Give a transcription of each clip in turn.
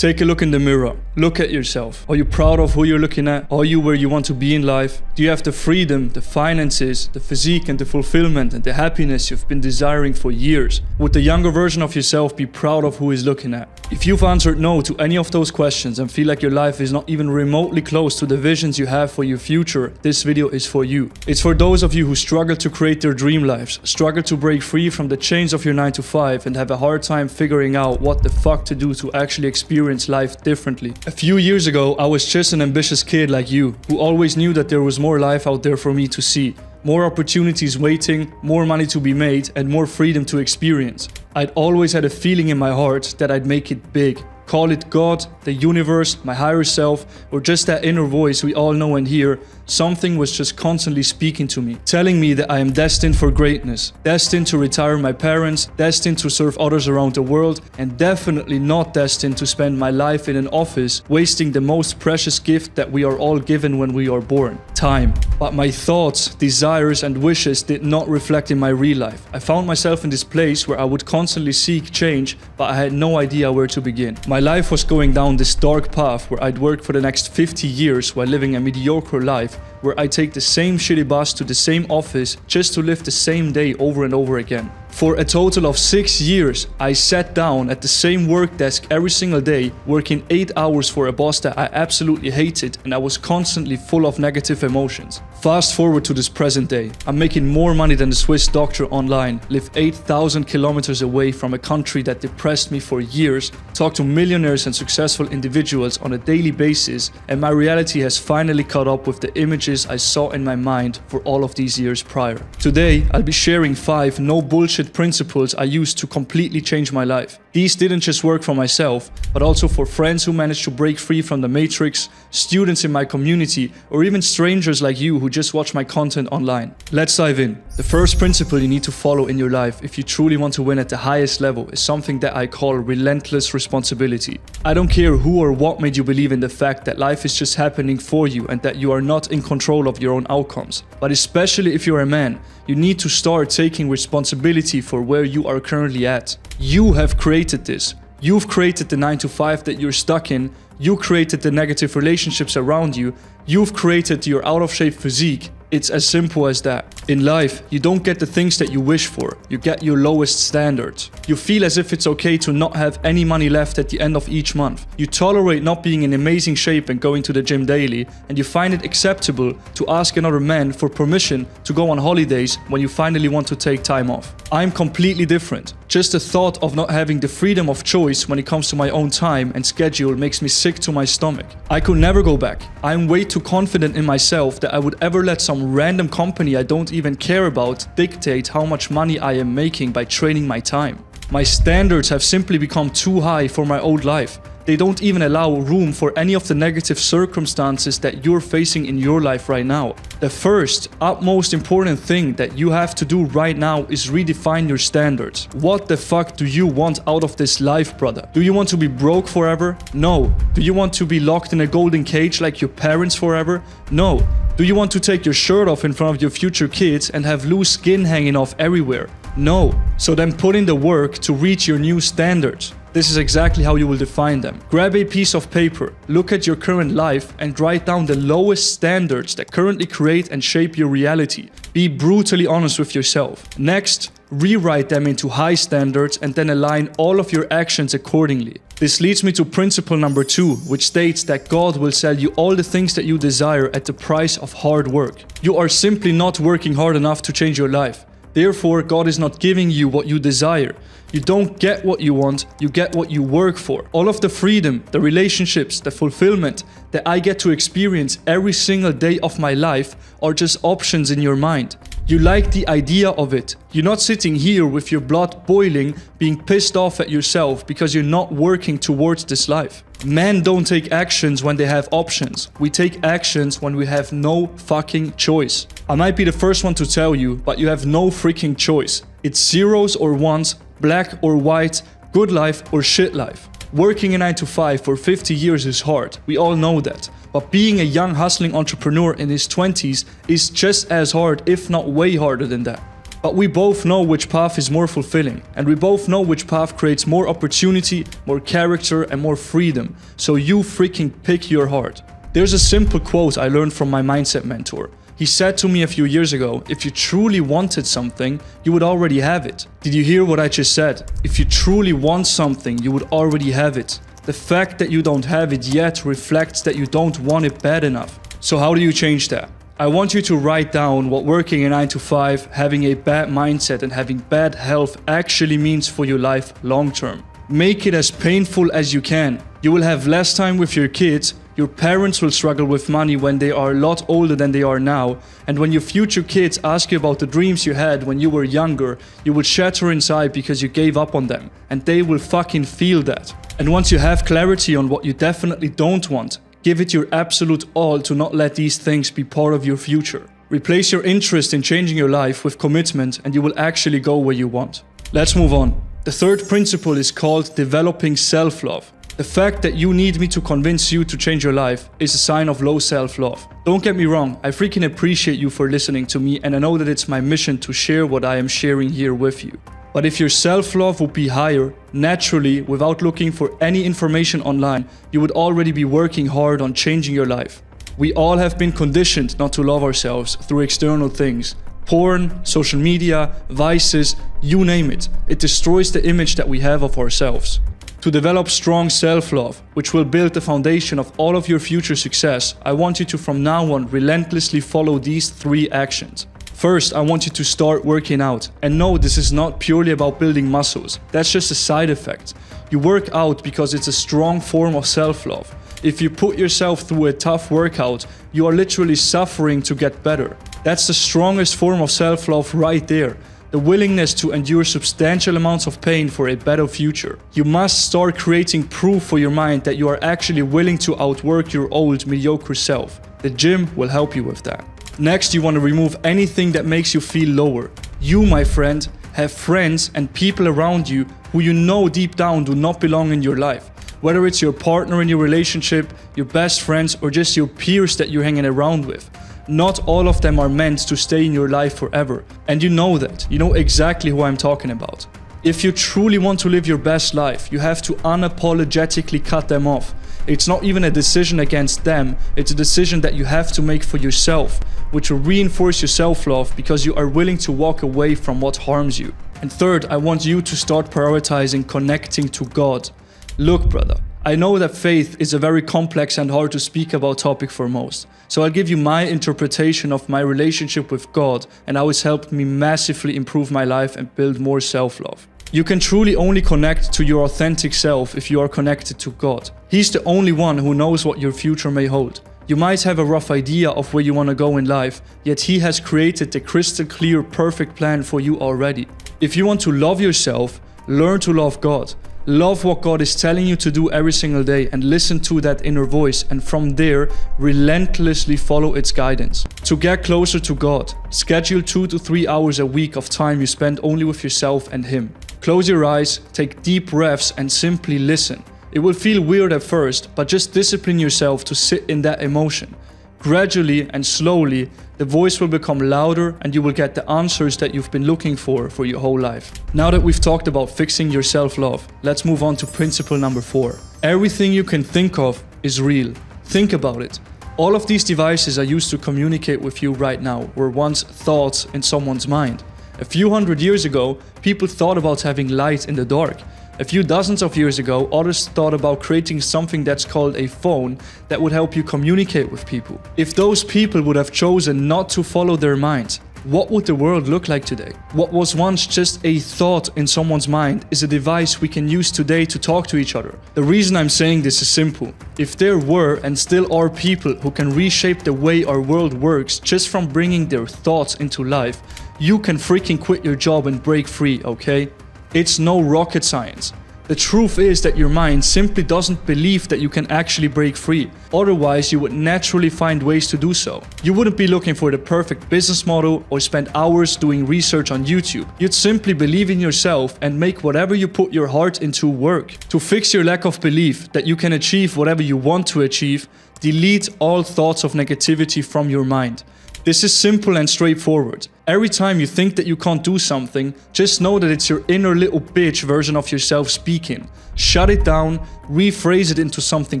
Take a look in the mirror. Look at yourself. Are you proud of who you're looking at? Are you where you want to be in life? Do you have the freedom, the finances, the physique and the fulfillment and the happiness you've been desiring for years? Would the younger version of yourself be proud of who he's looking at? If you've answered no to any of those questions and feel like your life is not even remotely close to the visions you have for your future, this video is for you. It's for those of you who struggle to create their dream lives, struggle to break free from the chains of your 9 to 5 and have a hard time figuring out what the fuck to do to actually experience life differently. A few years ago, I was just an ambitious kid like you, who always knew that there was more life out there for me to see. More opportunities waiting, more money to be made, and more freedom to experience. I'd always had a feeling in my heart that I'd make it big. Call it God, the universe, my higher self, or just that inner voice we all know and hear. Something was just constantly speaking to me, telling me that I am destined for greatness, destined to retire my parents, destined to serve others around the world, and definitely not destined to spend my life in an office, wasting the most precious gift that we are all given when we are born, time. But my thoughts, desires, and wishes did not reflect in my real life. I found myself in this place where I would constantly seek change, but I had no idea where to begin. My life was going down this dark path where I'd work for the next 50 years while living a mediocre life, where I take the same shitty bus to the same office just to live the same day over and over again. For a total of 6 years, I sat down at the same work desk every single day, working 8 hours for a boss that I absolutely hated, and I was constantly full of negative emotions. Fast forward to this present day. I'm making more money than the Swiss doctor online, live 8,000 kilometers away from a country that depressed me for years, talk to millionaires and successful individuals on a daily basis, and my reality has finally caught up with the images I saw in my mind for all of these years prior. Today, I'll be sharing 5 no bullshit principles I used to completely change my life. These didn't just work for myself, but also for friends who managed to break free from the matrix, students in my community, or even strangers like you who just watch my content online. Let's dive in. The first principle you need to follow in your life if you truly want to win at the highest level is something that I call relentless responsibility. I don't care who or what made you believe in the fact that life is just happening for you and that you are not in control of your own outcomes. But especially if you're a man, you need to start taking responsibility for where you are currently at. You have created this. You've created the 9 to 5 that you're stuck in. You created the negative relationships around you. You've created your out of shape physique. It's as simple as that. In life, you don't get the things that you wish for. You get your lowest standards. You feel as if it's okay to not have any money left at the end of each month. You tolerate not being in amazing shape and going to the gym daily, and you find it acceptable to ask another man for permission to go on holidays when you finally want to take time off. I'm completely different. Just the thought of not having the freedom of choice when it comes to my own time and schedule makes me sick to my stomach. I could never go back. I'm way too confident in myself that I would ever let some random company I don't even care about dictate how much money I am making by training my time. My standards have simply become too high for my old life. They don't even allow room for any of the negative circumstances that you're facing in your life right now. The first, utmost important thing that you have to do right now is redefine your standards. What the fuck do you want out of this life, brother? Do you want to be broke forever? No. Do you want to be locked in a golden cage like your parents forever? No. Do you want to take your shirt off in front of your future kids and have loose skin hanging off everywhere? No. So then put in the work to reach your new standards. This is exactly how you will define them. Grab a piece of paper, look at your current life and write down the lowest standards that currently create and shape your reality. Be brutally honest with yourself. Next, rewrite them into high standards and then align all of your actions accordingly. This leads me to principle number 2, which states that God will sell you all the things that you desire at the price of hard work. You are simply not working hard enough to change your life. Therefore, God is not giving you what you desire. You don't get what you want, you get what you work for. All of the freedom, the relationships, the fulfillment that I get to experience every single day of my life are just options in your mind. You like the idea of it. You're not sitting here with your blood boiling, being pissed off at yourself because you're not working towards this life. Men don't take actions when they have options. We take actions when we have no fucking choice. I might be the first one to tell you, but you have no freaking choice. It's zeros or ones, black or white, good life or shit life. Working a 9 to 5 for 50 years is hard. We all know that. But being a young hustling entrepreneur in his 20s is just as hard, if not way harder than that. But we both know which path is more fulfilling, and we both know which path creates more opportunity, more character, and more freedom. So you freaking pick your heart. There's a simple quote I learned from my mindset mentor. He said to me a few years ago, if you truly wanted something, you would already have it. Did you hear what I just said? If you truly want something, you would already have it. The fact that you don't have it yet reflects that you don't want it bad enough. So how do you change that? I want you to write down what working a 9 to 5, having a bad mindset and having bad health actually means for your life long term. Make it as painful as you can. You will have less time with your kids, your parents will struggle with money when they are a lot older than they are now, and when your future kids ask you about the dreams you had when you were younger, you will shatter inside because you gave up on them, and they will fucking feel that. And once you have clarity on what you definitely don't want, give it your absolute all to not let these things be part of your future. Replace your interest in changing your life with commitment and you will actually go where you want. Let's move on. The third principle is called developing self-love. The fact that you need me to convince you to change your life is a sign of low self-love. Don't get me wrong, I freaking appreciate you for listening to me and I know that it's my mission to share what I am sharing here with you. But if your self-love would be higher, naturally, without looking for any information online, you would already be working hard on changing your life. We all have been conditioned not to love ourselves through external things. Porn, social media, vices, you name it. It destroys the image that we have of ourselves. To develop strong self-love, which will build the foundation of all of your future success, I want you to from now on relentlessly follow these 3 actions. First, I want you to start working out. And no, this is not purely about building muscles. That's just a side effect. You work out because it's a strong form of self-love. If you put yourself through a tough workout, you are literally suffering to get better. That's the strongest form of self-love right there. The willingness to endure substantial amounts of pain for a better future. You must start creating proof for your mind that you are actually willing to outwork your old mediocre self. The gym will help you with that. Next, you want to remove anything that makes you feel lower. You, my friend, have friends and people around you who you know deep down do not belong in your life. Whether it's your partner in your relationship, your best friends, or just your peers that you're hanging around with. Not all of them are meant to stay in your life forever. And you know that. You know exactly who I'm talking about. If you truly want to live your best life, you have to unapologetically cut them off. It's not even a decision against them, it's a decision that you have to make for yourself, which will reinforce your self-love because you are willing to walk away from what harms you. And third, I want you to start prioritizing connecting to God. Look, brother, I know that faith is a very complex and hard to speak about topic for most. So I'll give you my interpretation of my relationship with God and how it's helped me massively improve my life and build more self-love. You can truly only connect to your authentic self if you are connected to God. He's the only one who knows what your future may hold. You might have a rough idea of where you want to go in life, yet He has created the crystal clear, perfect plan for you already. If you want to love yourself, learn to love God. Love what God is telling you to do every single day and listen to that inner voice, and from there, relentlessly follow its guidance. To get closer to God, schedule 2 to 3 hours a week of time you spend only with yourself and Him. Close your eyes, take deep breaths and simply listen. It will feel weird at first, but just discipline yourself to sit in that emotion. Gradually and slowly, the voice will become louder and you will get the answers that you've been looking for your whole life. Now that we've talked about fixing your self-love, let's move on to principle number 4. Everything you can think of is real. Think about it. All of these devices I use to communicate with you right now were once thoughts in someone's mind. A few hundred years ago, people thought about having light in the dark. A few dozens of years ago, others thought about creating something that's called a phone that would help you communicate with people. If those people would have chosen not to follow their minds, what would the world look like today? What was once just a thought in someone's mind is a device we can use today to talk to each other. The reason I'm saying this is simple. If there were and still are people who can reshape the way our world works just from bringing their thoughts into life, you can freaking quit your job and break free, okay? It's no rocket science. The truth is that your mind simply doesn't believe that you can actually break free. Otherwise, you would naturally find ways to do so. You wouldn't be looking for the perfect business model or spend hours doing research on YouTube. You'd simply believe in yourself and make whatever you put your heart into work. To fix your lack of belief that you can achieve whatever you want to achieve, delete all thoughts of negativity from your mind. This is simple and straightforward. Every time you think that you can't do something, just know that it's your inner little bitch version of yourself speaking. Shut it down, rephrase it into something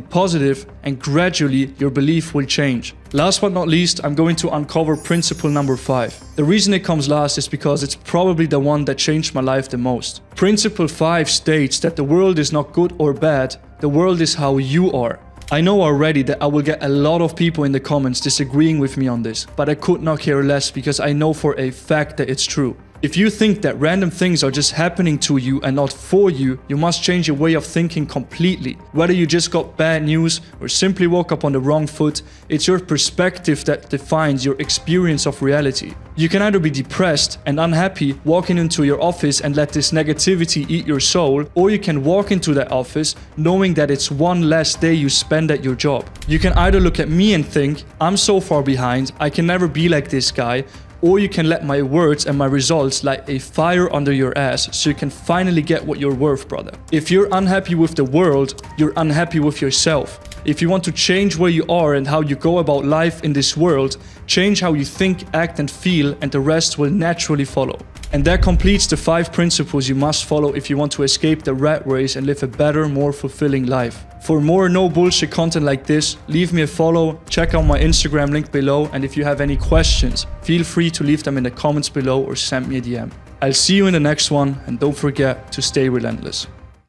positive, and gradually your belief will change. Last but not least, I'm going to uncover principle number 5. The reason it comes last is because it's probably the one that changed my life the most. Principle 5 states that the world is not good or bad, the world is how you are. I know already that I will get a lot of people in the comments disagreeing with me on this, but I could not care less because I know for a fact that it's true. If you think that random things are just happening to you and not for you, you must change your way of thinking completely. Whether you just got bad news or simply woke up on the wrong foot, it's your perspective that defines your experience of reality. You can either be depressed and unhappy walking into your office and let this negativity eat your soul, or you can walk into that office knowing that it's one less day you spend at your job. You can either look at me and think, I'm so far behind, I can never be like this guy, or you can let my words and my results light a fire under your ass so you can finally get what you're worth, brother. If you're unhappy with the world, you're unhappy with yourself. If you want to change where you are and how you go about life in this world, change how you think, act and feel, and the rest will naturally follow. And that completes the 5 principles you must follow if you want to escape the rat race and live a better, more fulfilling life. For more no bullshit content like this, leave me a follow, check out my Instagram link below, and if you have any questions, feel free to leave them in the comments below or send me a DM. I'll see you in the next one, and don't forget to stay relentless.